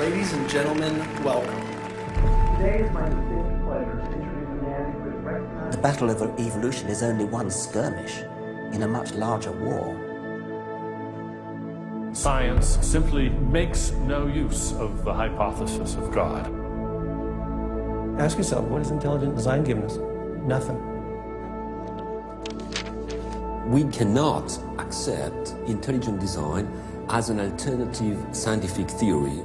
Ladies and gentlemen, welcome. Today is my distinct pleasure to introduce a man who is recognized. The battle of evolution is only one skirmish in a much larger war. Science simply makes no use of the hypothesis of God. Ask yourself, what has intelligent design given us? Nothing. We cannot accept intelligent design as an alternative scientific theory.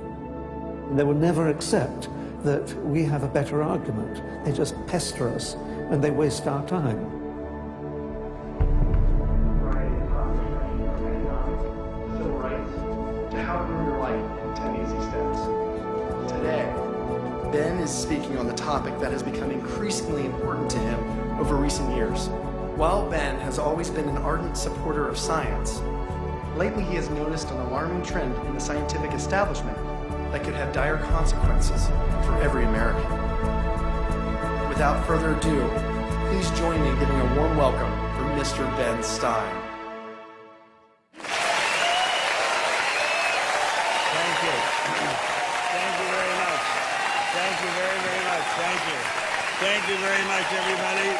They will never accept that we have a better argument. They just pester us and they waste our time. Civil rights to how to live your life in 10 easy steps. Today, Ben is speaking on the topic that has become increasingly important to him over recent years. While Ben has always been an ardent supporter of science, lately he has noticed an alarming trend in the scientific establishment that could have dire consequences for every American. Without further ado, please join me in giving a warm welcome for Mr. Ben Stein. Thank you. Thank you very much. Thank you very, very much. Thank you. Thank you very much, everybody.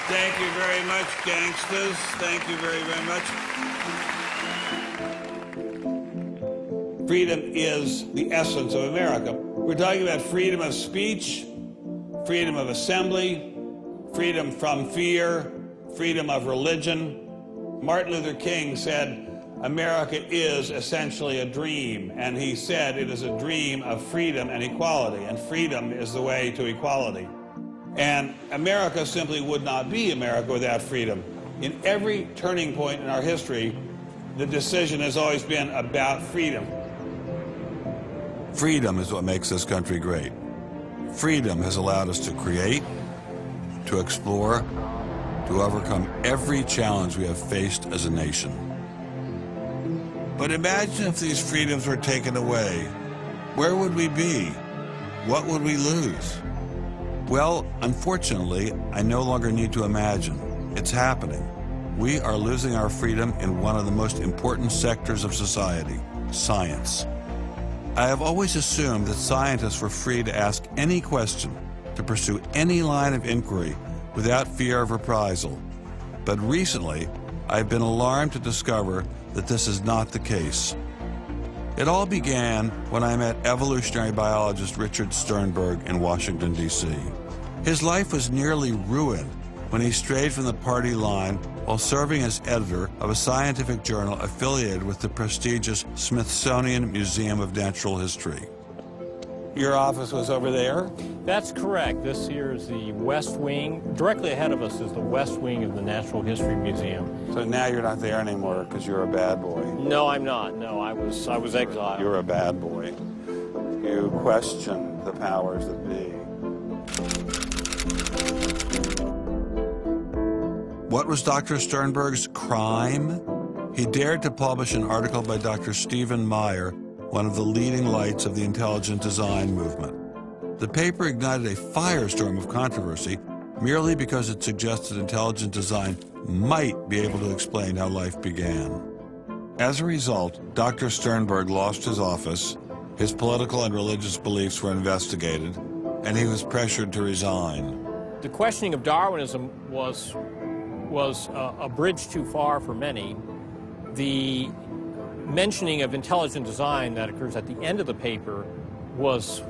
Thank you very much, gangsters. Thank you very, very much. Freedom is the essence of America. We're talking about freedom of speech, freedom of assembly, freedom from fear, freedom of religion. Martin Luther King said, America is essentially a dream, and he said it is a dream of freedom and equality, and freedom is the way to equality. And America simply would not be America without freedom. In every turning point in our history, the decision has always been about freedom. Freedom is what makes this country great. Freedom has allowed us to create, to explore, to overcome every challenge we have faced as a nation. But imagine if these freedoms were taken away. Where would we be? What would we lose? Well, unfortunately, I no longer need to imagine. It's happening. We are losing our freedom in one of the most important sectors of society, science. I have always assumed that scientists were free to ask any question, to pursue any line of inquiry without fear of reprisal. But recently, I've been alarmed to discover that this is not the case. It all began when I met evolutionary biologist Richard Sternberg in Washington, D.C. His life was nearly ruined when he strayed from the party line while serving as editor of a scientific journal affiliated with the prestigious Smithsonian Museum of Natural History. Your office was over there? That's correct. This here is the West Wing. Directly ahead of us is the West Wing of the Natural History Museum. So now you're not there anymore because you're a bad boy. No, I'm not. No, I was exiled. You're a bad boy. You question the powers that be. What was Dr. Sternberg's crime? He dared to publish an article by Dr. Stephen Meyer, one of the leading lights of the intelligent design movement. The paper ignited a firestorm of controversy merely because it suggested intelligent design might be able to explain how life began. As a result, Dr. Sternberg lost his office, his political and religious beliefs were investigated, and he was pressured to resign. The questioning of Darwinism was a bridge too far for many. The mentioning of intelligent design that occurs at the end of the paper was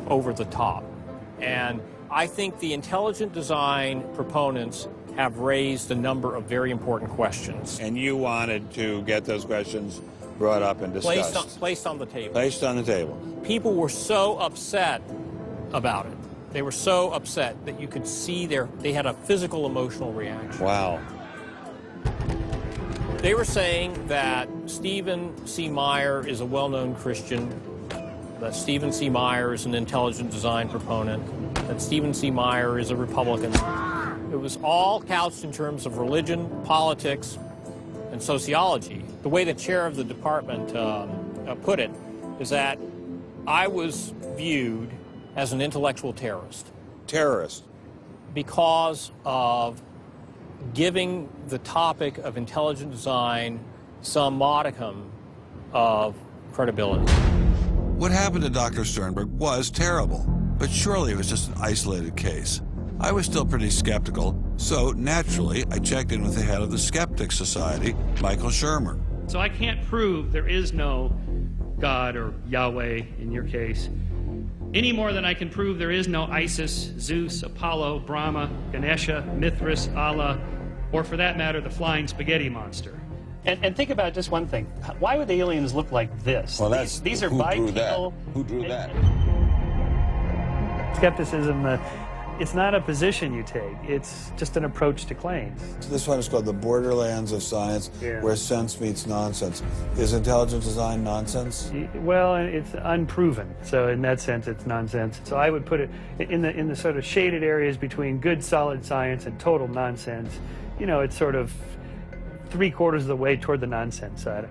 over the top. And I think the intelligent design proponents have raised a number of very important questions. And you wanted to get those questions brought up and discussed. Placed on the table. Placed on the table. People were so upset about it. They were so upset that you could see they had a physical, emotional reaction. Wow. They were saying that Stephen C. Meyer is a well-known Christian, that Stephen C. Meyer is an intelligent design proponent, that Stephen C. Meyer is a Republican. It was all couched in terms of religion, politics, and sociology. The way the chair of the department put it is that I was viewed as an intellectual terrorist. Terrorist? Because of giving the topic of intelligent design some modicum of credibility. What happened to Dr. Sternberg was terrible, but surely it was just an isolated case. I was still pretty skeptical, so naturally I checked in with the head of the Skeptics Society, Michael Shermer. So I can't prove there is no God, or Yahweh in your case, any more than I can prove there is no Isis, Zeus, Apollo, Brahma, Ganesha, Mithras, Allah, or for that matter, the flying spaghetti monster. And think about just one thing. Why would the aliens look like this? Well, these are bipedal. Who drew that? Skepticism, it's not a position you take. It's just an approach to claims. This one is called the borderlands of science, where sense meets nonsense. Is intelligent design nonsense? Well, it's unproven. So in that sense, it's nonsense. So I would put it in the sort of shaded areas between good, solid science and total nonsense. You know, it's sort of 3/4 of the way toward the nonsense side.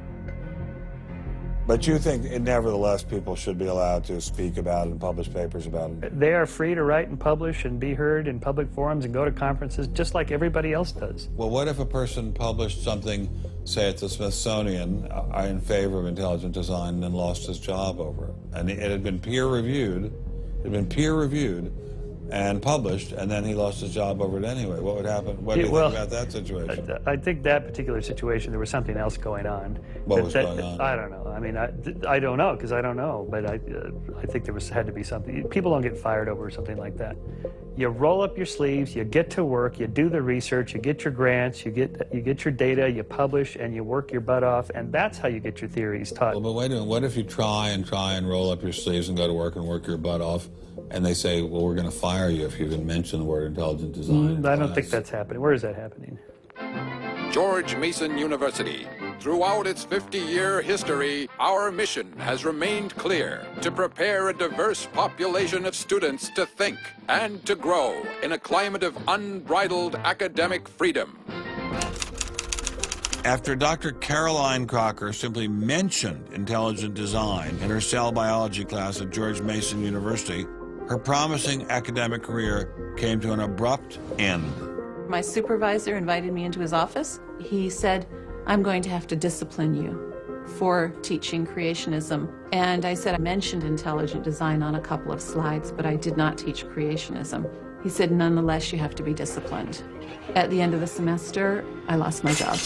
But you think, nevertheless, people should be allowed to speak about it and publish papers about it? They are free to write and publish and be heard in public forums and go to conferences just like everybody else does. Well, what if a person published something, say at the Smithsonian, in favor of intelligent design, and then lost his job over it? And it had been peer-reviewed, and published, and then he lost his job over it anyway. What would happen? What do you think about that situation? I think that particular situation, there was something else going on. What was going on? I don't know. I mean, I don't know, because I don't know. But I think there had to be something. People don't get fired over something like that. You roll up your sleeves, you get to work, you do the research, you get your grants, you get your data, you publish, and you work your butt off, and that's how you get your theories taught. Well, but wait a minute. What if you try and roll up your sleeves and go to work and work your butt off, and they say, well, we're going to fire you if you even mention the word intelligent design? I don't think that's happening. Where is that happening? George Mason University. Throughout its 50-year history, our mission has remained clear: to prepare a diverse population of students to think and to grow in a climate of unbridled academic freedom. After Dr. Caroline Crocker simply mentioned intelligent design in her cell biology class at George Mason University, her promising academic career came to an abrupt end. My supervisor invited me into his office. He said, "I'm going to have to discipline you for teaching creationism." And I said, I mentioned intelligent design on a couple of slides, but I did not teach creationism. He said, "Nonetheless, you have to be disciplined." At the end of the semester, I lost my job.